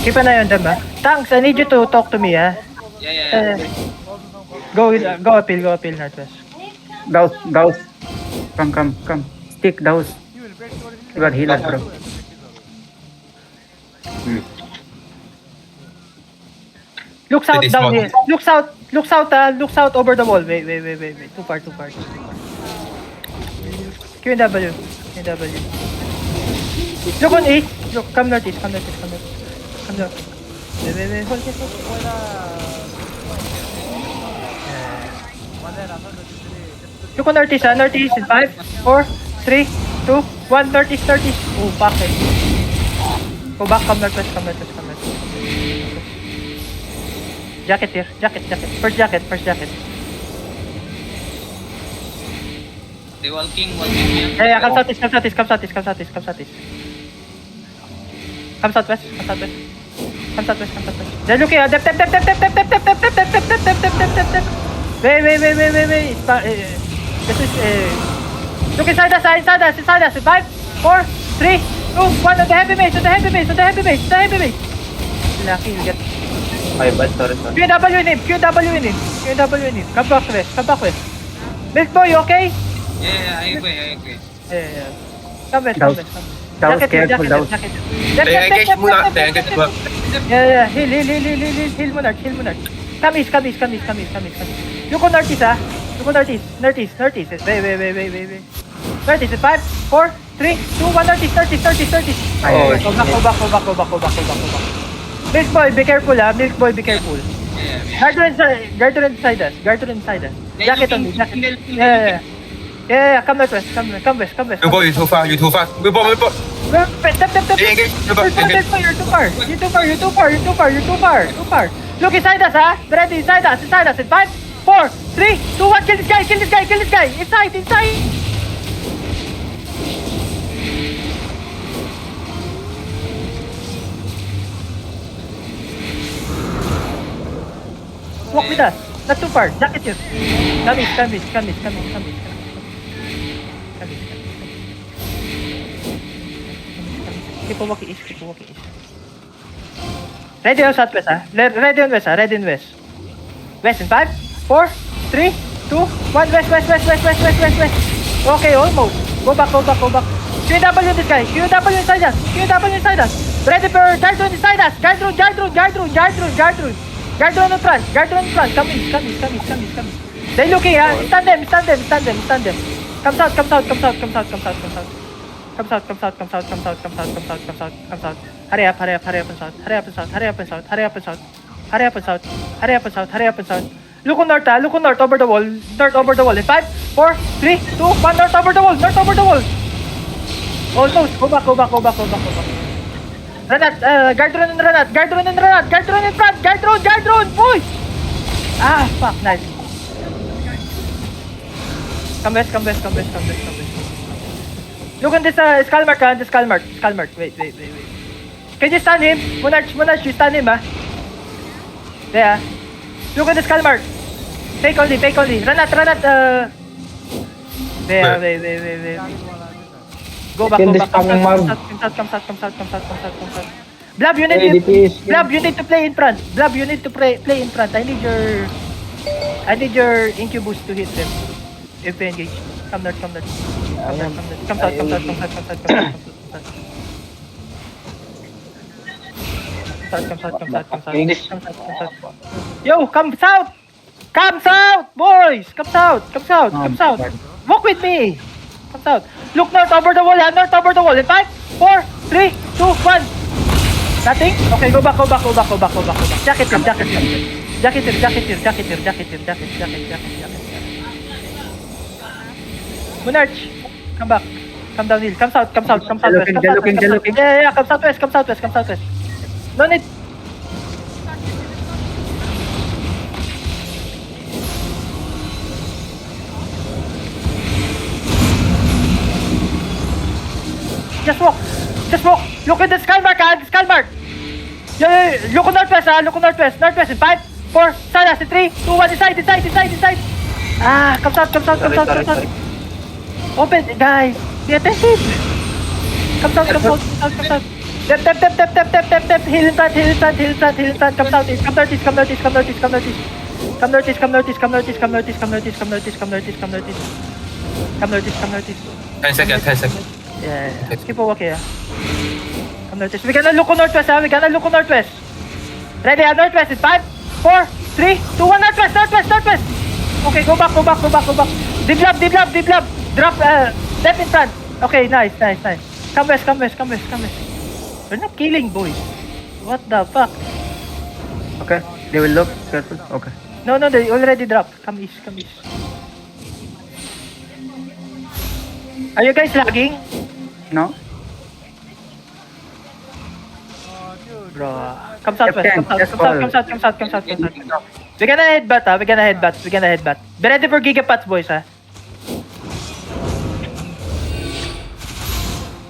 Keep an eye on them, Tanks, I need you to talk to me, Yeah. Go appeal, Northwest. Daus. Come. Stick, Daus. You got healers, bro. Look south It is down small. here. Look south over the wall. Wait. Too far. QW. Look on east. Look, come northeast. Come north. Wait. Hold it. Look on northeast, northeast in 5, 4, 3, 2, 1, northeast. Oh, back it. Go back, come northwest. Jacket here, jacket. First jacket. They walking yan. Yeah, come southeast. Come southwest. They're looking at dep. Wait. This is look inside us. 5, 4, 3, 2, 1 on the heavy base. Lucky you get My bad, sorry. QW in him. Come back west. Milk boy, okay? Yeah, I agree. Yeah. Come west. Daus, careful, Daus. Engage muna. Engage muna. Yeah. Heal Monarch. Come east. Look on northeast, Look on northeast. Wait. Northeast, 5, 4, 3, 2, 1, northeast. Go back. Milk boy, be careful, Yeah. Garter inside us. Jacket on me. Yeah. Come northwest. Come west. You too far. Move on. Tap. Engage. You're too far. Look inside us, Ready, inside us. In 5, 4, 3, 2, 1. Kill this guy. Inside. Walk with us. Not too far. Jacket here. Come east. Keep walking east. Ready on southwest, Ready on west, West in 5, 4, 3, 2, 1. West. Okay, almost. Go back. QW this guy. QW inside us. Ready for Gardron inside us. Gardron. Gardron in front. Come east. They looking, Stand them. Come south. Hurry up and south. Look on north over the wall. In 5, 4, 3, 2, 1. North over the wall. Almost. Go back. Ranat, Gardron in front. Gardron, boy. Fuck, nice. Come west. Look on this Skullmark. Wait. Can you stun him? Monarch, you stun him, There. Look on the Skullmark. Fake only. Ranat, There, wait. Go back. Come south. Blab, you need to play in front. Play in front. I need your incubus to hit them. If they engage. Come north. Come south. Yo, come south, boys. Come south. Walk with me. Come south. Look north over the wall. In 5, 4, 3, 2, 1. Nothing? Okay, go back. Jacket here. Monarch, come back. Come down hill. Come south. They're looking. Yeah. Come southwest. No need. Just walk. Look at the Skullmark. Yeah. Look on northwest. Northwest in 5, 4, side us in 3, 2, 1. Inside. Come south. Open, guys. Be attentive. Come south. Tap, tap, tap, tap, tap, tap, tap, tap. Heal in front, heal in front, heal in front, heal in front. Come southeast, come northeast, come northeast, come northeast, come northeast. Come northeast, come northeast, come northeast, come northeast, come northeast, come northeast, come northeast, come northeast. Come northeast, come northeast. 10 seconds, 10 seconds. Yeah, keep a walk here. Come northeast. We gonna look on northwest, we gonna look on northwest. Ready, northwest in 5, 4, 3, 2, 1, northwest, northwest, northwest. Okay, go back, go back, go back, go back. Deblab, deblab, deblab. Drop, step in front. Okay, nice, nice, nice. Come west, come west, come west, come west. We're not killing, boys. What the fuck? Okay, they will look. Careful. Okay. No, no, they already dropped. Come east, come east. Are you guys lagging? No? Bro, come southwest, come south, Just come south, come south, come south, come south, come south. We're gonna headbutt, we're gonna headbutt, we're gonna headbutt. Be ready for gigapats, boys,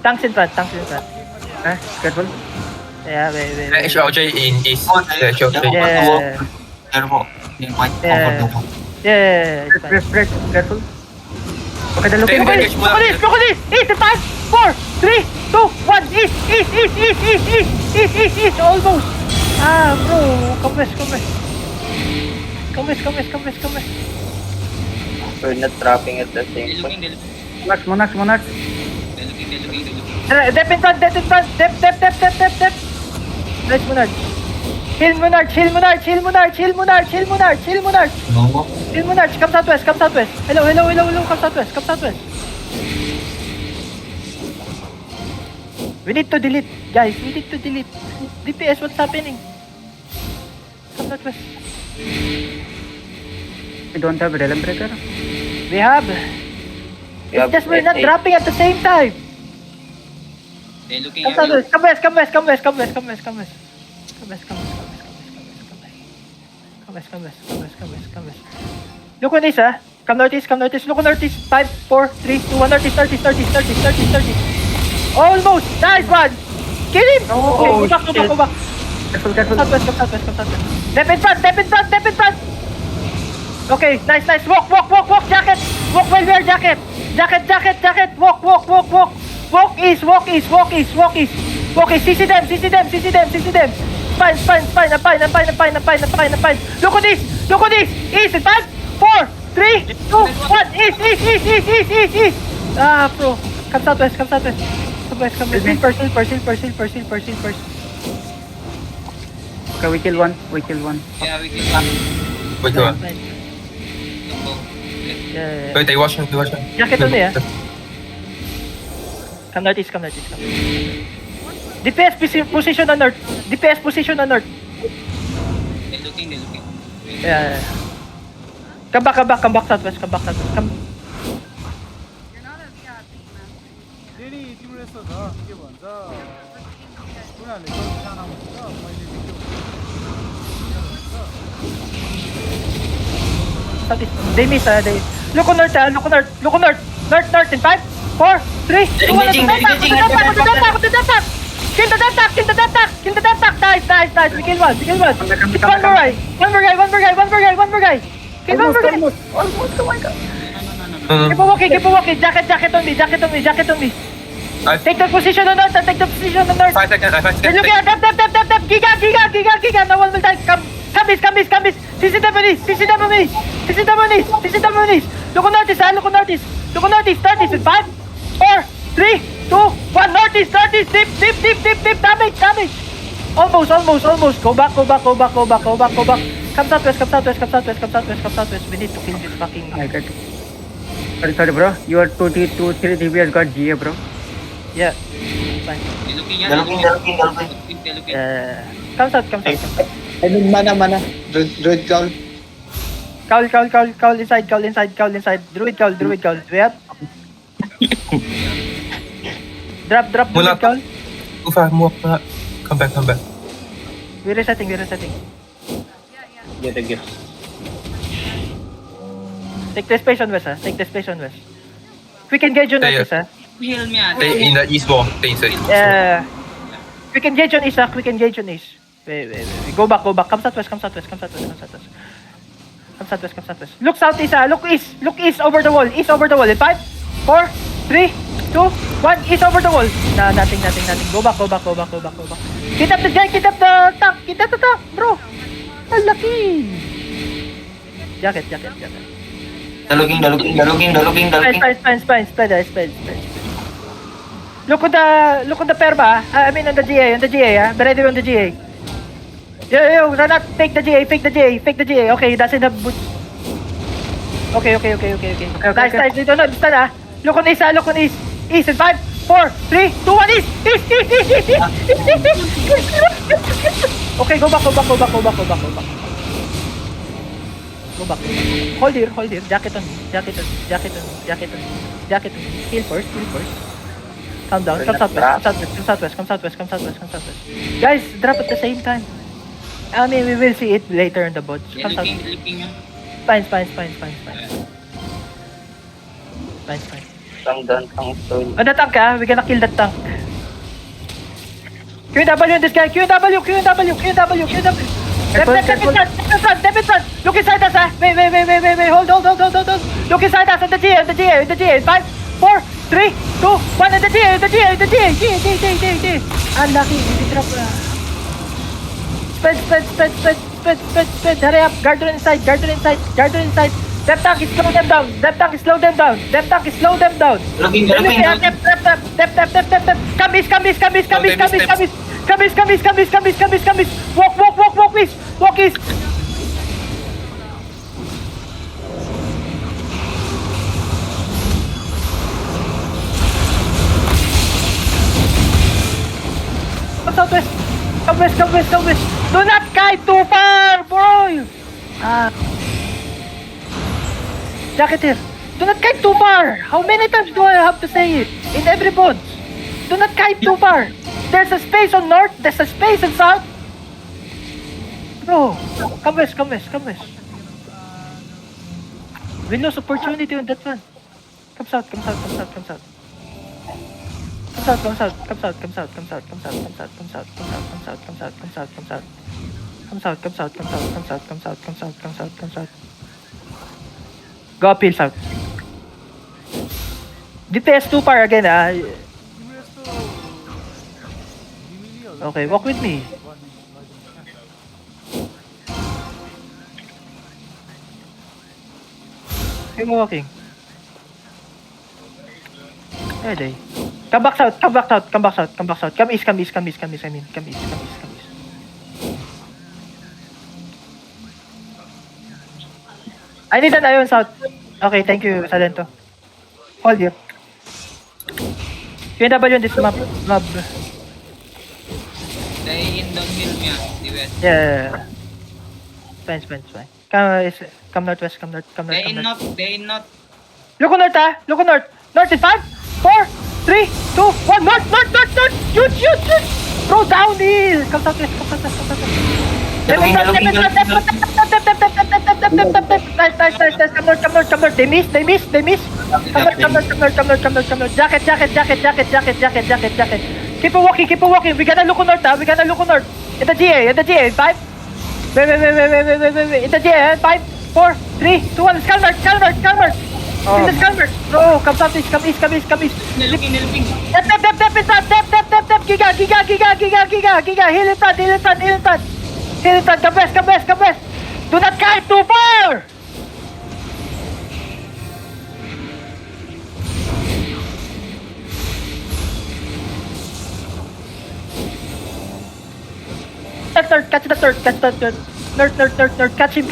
Tanks in front, tanks in front. Careful. Yeah, wait, wait, wait. HLJ in east. HLJ. Yeah, Careful. Yung white Yeah. comfort yeah, it's fine. Press. Careful. Okay, the looking. Look at this, look at this, look at this! East in 5, 4, 3, 2, 1, east, east, east, east, east, east, east, east, east, almost. Ah, bro, come west, come west. Come west, come west, come west, come west. We're not trapping at the same point. Monarch. Dep in front, dep in front, dep. Nice Monarch. Heal Monarch, heal Monarch, heal Monarch, heal Monarch, heal Monarch, heal Monarch. No. Heal Monarch, come southwest, come southwest. Hello, come southwest, come southwest. We need to delete, guys, we need to delete. DPS, what's happening? Come northwest. We don't have realm breaker. We have. It's just we're not dropping at the same time. They're looking Come at you. southwest, come west, come west, come west, come west, come west, come west. Come west, come west, come west, come west, come west, come west, come west. Look on this, Come northeast, look on northeast. 5, 4, 3, 2, 1, northeast. Almost! Nice one! Kill him! Okay, go back. Careful. Southwest. Step in front! Okay, nice. Walk, jacket! Walk well wear, jacket! Jacket! Walk! Walk east! CC them! Fine! Apine! Look at this! East in 5, 4, 3, 2, 1, east! Ah, bro! Come southwest! Hill first. Okay, we kill one. Yeah, we can. Wait, go on. Yeah. Wait, they watch him. Jacket on there. Come northeast. DPS position on north. They're looking. Yeah. Come back southwest. Come. फेरि तिम्रो यस्तो छ के भन्छ उनीहरूले गल्ती जान भन्छ मैले Southeast. They miss, they... Look on north. North in 5, 4, 3, 2, 1. Engaging. Kill the death tack. Nice. We kill one. One more guy. Kill one more guy. Almost. Oh my god. Keep walking. Jacket on me. Take the position on north. 5 seconds. They're looking at tap. Giga. No one will die. Come east. CC them on east. Look on northeast. Northeast in 5, 4, 3, 2, 1. Northeast. Deep. Damage. Almost. Go back. Come southwest. We need to kill this fucking... I got it. Sorry, bro. You are 3 DPS got GA, bro. Yeah. Fine. They're looking. Come south. I mean, mana. Druid call. Cowl inside. Druid cowl. Wait. Drop Mula. druid cowl. Too far, move. Come back. We're resetting. Get a gift. Take the space on west, Quick engage on Yeah, northeast, Heal me, Stay in the east wall. Stay inside. Quick engage on east, Wait. Go back. Come southwest. Look southeast, Look east over the wall. In 5, 4, 3, 2, 1. East over the wall. Nothing. Go back. Get up the tank, get up the tank, bro. Ang laki. Jacket. Daluging. Spine. Look on the perma. I mean on the GA. Be ready on the GA. Yo, run out. Fake the GA. Okay, he doesn't have boots. Okay. Nice. Dito na, basta na. Look on East. East in 5, 4, 3, 2, 1, East. Okay, go back. Go back. Hold here. Jacket on. Heal first. Calm down. Come southwest. Guys, drop at the same time. I mean, we will see it later in the bots. Come south. Looking yan. Spine. Tang down, tang stone. On the tank, we gonna kill that tank. QW on this guy. QW. Step in front. Look inside us, Wait. Hold. Look inside us on the GA. 5, 4, 3, 2, 1. On the GA. Unlucky. Easy drop. Spread. Hurry up. Guard inside. Dep tank is slow them down. Daluging. Come east. Walk east. Come west. Do not kite too far, boy. Jacketeer, do not kite too far. How many times do I have to say it? In every pod. Do not kite too far. There's a space on north. There's a space on south. Bro, come west. We lose opportunity on that one. Come south. Go uphill south. DPS too far again, Okay, walk with me. Keep walking. Ready. Come back south. Come east. I need an iron south. Okay, thank you, Salento. Hold here. QW on this map. Stay in downhill niya. Di west. Yeah. Fine. Come northwest. Stay in north. Look on north. North in 5, 4, 3, 2, 1. North. Shoot. Bro, downhill. Come southwest. Daluging. Nice. Come north. They miss. Come north. Jacket. Keep on walking. We gotta look on north. In the GA. 5. Wait. In the GA. 5, 4, 3, 2, 1. Skull north. In the skull north. Bro, come southeast. Come east. Niluping. Dep. Giga. Heal in front. Come west. Do not kite too far. Catch the third. North. Catch him.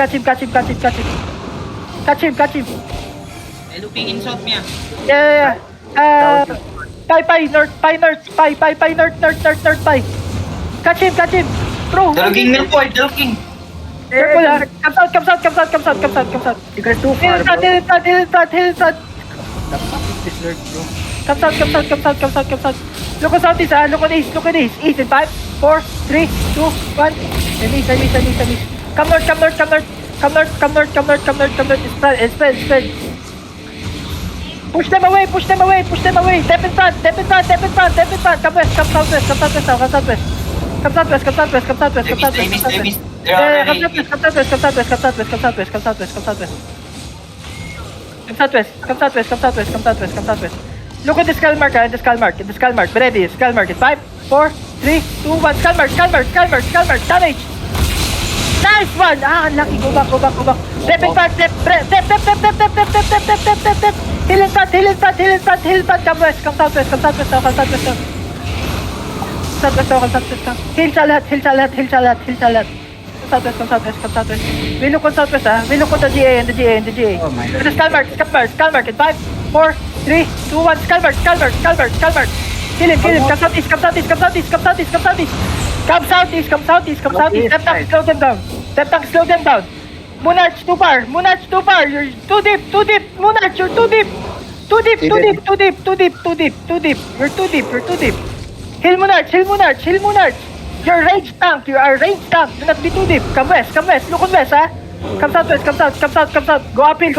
Looking in south niya. Yeah. Pie north. Catch him. Bro, Daluging. careful. Come south. You guys too Hill far, in front. The fuck is this nerd, bro? Come south. Look on southeast, look on east. East in 5, 4, 3, 2, 1. I miss. Come north. Spread. Push them away. Step in front. Come southwest. Come southwest. They missed. They are Yeah, already. come southwest. Look at the skull mark, the skull mark, the skull mark. Be ready, skull mark. 5, 4, 3, 2, 1. Skull mark, skull mark, skull mark, skull mark. Damage. Nice one! Unlucky. Go back. Step in front, step. Heal in front. Come west, come southwest now. Southwest now. Heal sa lahat. Southwest. We look on southwest, We look on the GA and the GA. Oh my God. The skull mark. In 5, 4, 3, 2, 1. Skull mark. Kill him. Come southeast. Come southeast. Step tank, slow them down. Monarch, too far. You're too deep. Monarch, you're too deep. Too deep. You're too deep. Heal Monarch. You're a range tank. Do not be too deep. Come west. Look on west, Come southwest. Come south. Go uphill.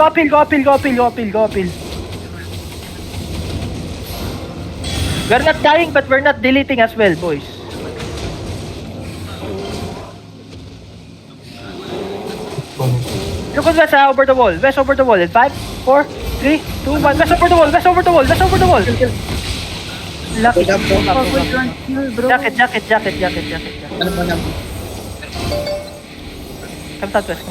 We're not dying, but we're not deleting as well, boys. Look on west, over the wall. In 5, 4, 3, 2, 1. West over the wall. Lucky. Jacket. Come southwest.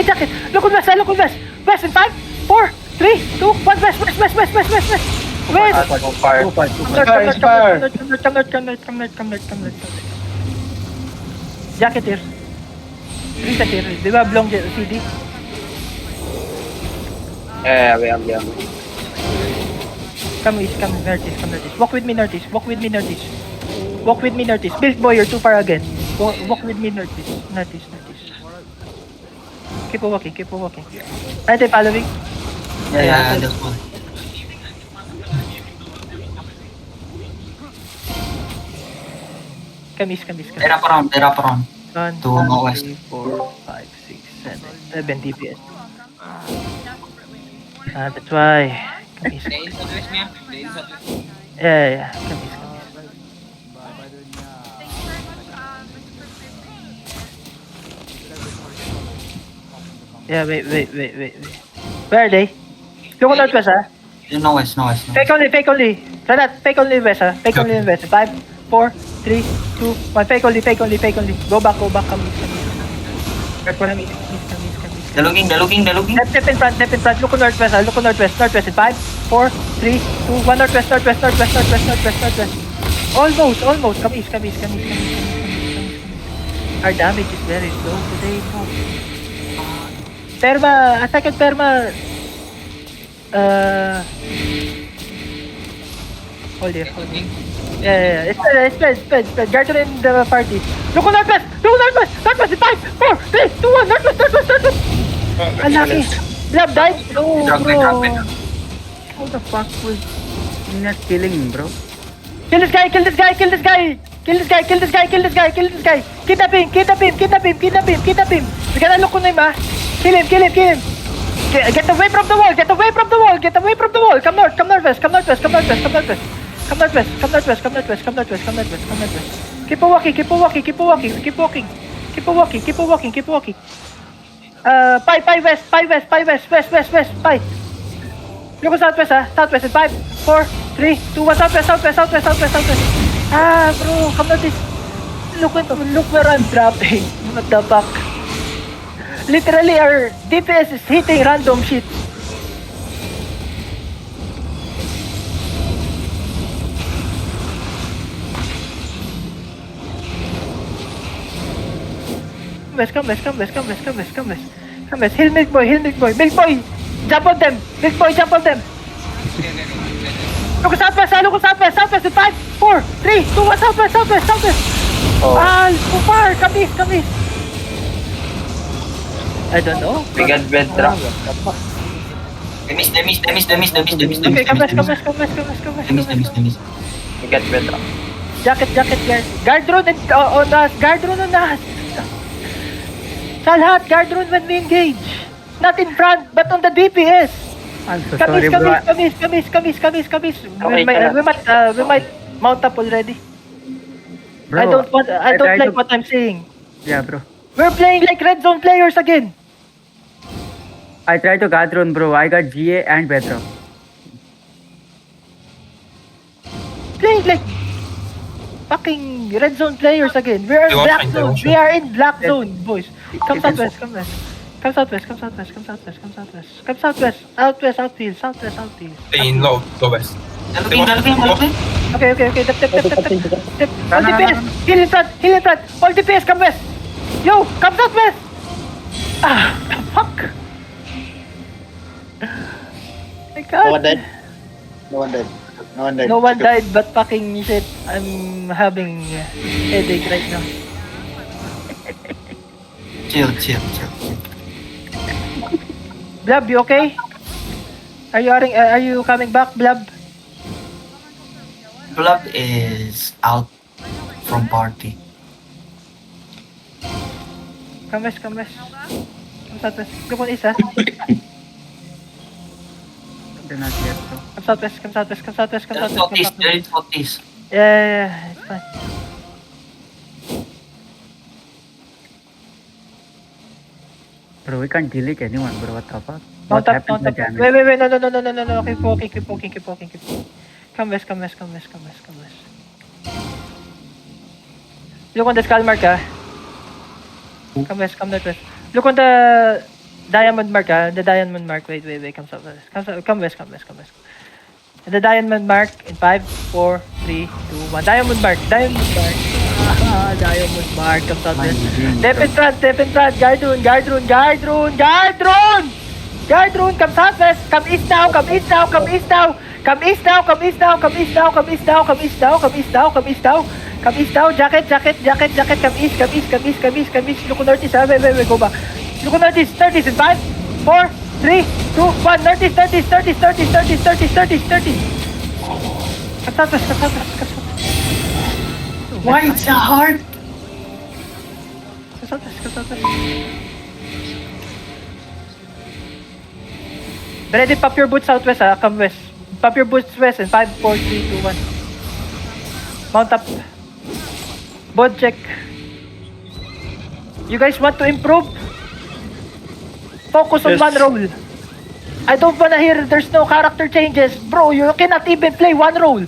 Jacket. Look on west. West in 5, 4, 3, 2, 1. West. West. Fire. Come north. Jacket here. Reset here. Di ba blong CD? Yeah, we have. Come northeast. Walk with me northeast. Build boy, you're too far again. Walk with me northeast. Keep walking. Right, I'm following. Yeah, that's one. Come east. They're up around. 1, To 2, northwest. 3, 4, 5, 6, 7 DPS. That's why. Come east. Stay in southwest niya. Yeah. Come east. Yeah, wait. Where are they? Look on northwest, Northwest. Fake only. Renat, fake only west, Fake only in west. 5, 4, 3, 2, 1. Fake only. Go back. Come east. They're looking. Step in front. Look on northwest, Northwest in 5, 4, 3, 2, 1. Northwest. Almost. Come east. Our damage is very slow today, no. Perma, attack at Perma. Hold here. Yeah. Spread. Guard in the party. Look on northwest in 5, 4, 3, 2, 1. Northwest. Unlucky. Blab died. Oh, Drop bro. it. How the fuck was he not killing him, bro? Kill this guy. Kidnap him. We gotta look on him, Kill him. Get away from the wall. Come northwest. Keep walking. Pie west. Look at southwest, Southwest in 5, 4, 3, 2, 1. Southwest. Bro, come northeast. Look where I'm dropping. What the fuck? Literally, our DPS is hitting random shit. Come west. Heal Milk Boy. Jump on them. Look at southwest in 5, 4, 3, 2, 1. Southwest. Oh, So far. Come east. I don't know. we got bedrock. They missed. Okay, come west. We got bedrock. Jacket, guard drone on us. Sa lahat, guard drone when we engage. Not in front, but on the DPS. I'm so sorry, bro. Kamis. We might mount up already. Bro, I don't tried like to- what I'm saying. Yeah, bro. We're playing like red zone players again. I tried to Gadron, bro. I got GA and Bedrock. Play like fucking red zone players again. We are in They black want zone. to- We are in black zone, boys. Come southwest, come west. Come southwest, come southwest, come southwest, come southwest. Come southwest, southwest, southeast, southwest, southeast. Stay in low west. They're looking. Okay. Dip. Hold the pace. Heal in front. Hold the pace. Come west. Yo, come southwest. Ah, fuck. My God. No one died. No one died. No one died. No one died, but fucking shit. I'm having headache right now. Chill. Blab, you okay? Are you coming back, Blab? Blood is out from party. Come west. Come southwest. Look on east, ha? They're not yet, bro. Come southwest. They're southeast. They're in southeast. Yeah, it's fine. Bro, we can't delete anyone, bro. What the fuck? Mount What up. happened to the damage? Wait, no. Keep walking. Come west. Look on the skull mark, ah. Come northwest. Look on the diamond mark, ah. The diamond mark. Wait. Come southwest. Come west. And the diamond mark in 5, 4, 3, 2, 1. Diamond mark. Diamond mark. Come southwest. Step in front. Guard rune. Come southwest. Come east now. Come east now. Come east now. Jacket. Come east. Look on northeast. Wait. Go back. Look on northeast. 30s in 5, 4, 3, 2, 1. Northeast. 30s. Come southwest. Why it's so hard? Come southwest. Ready, pop your boots southwest, ah. Come west. Pop your boots west in 5, 4, 3, 2, 1. Mount up. Bod check. You guys want to improve? Focus on Yes. one role. I don't wanna hear there's no character changes. Bro, you cannot even play one role.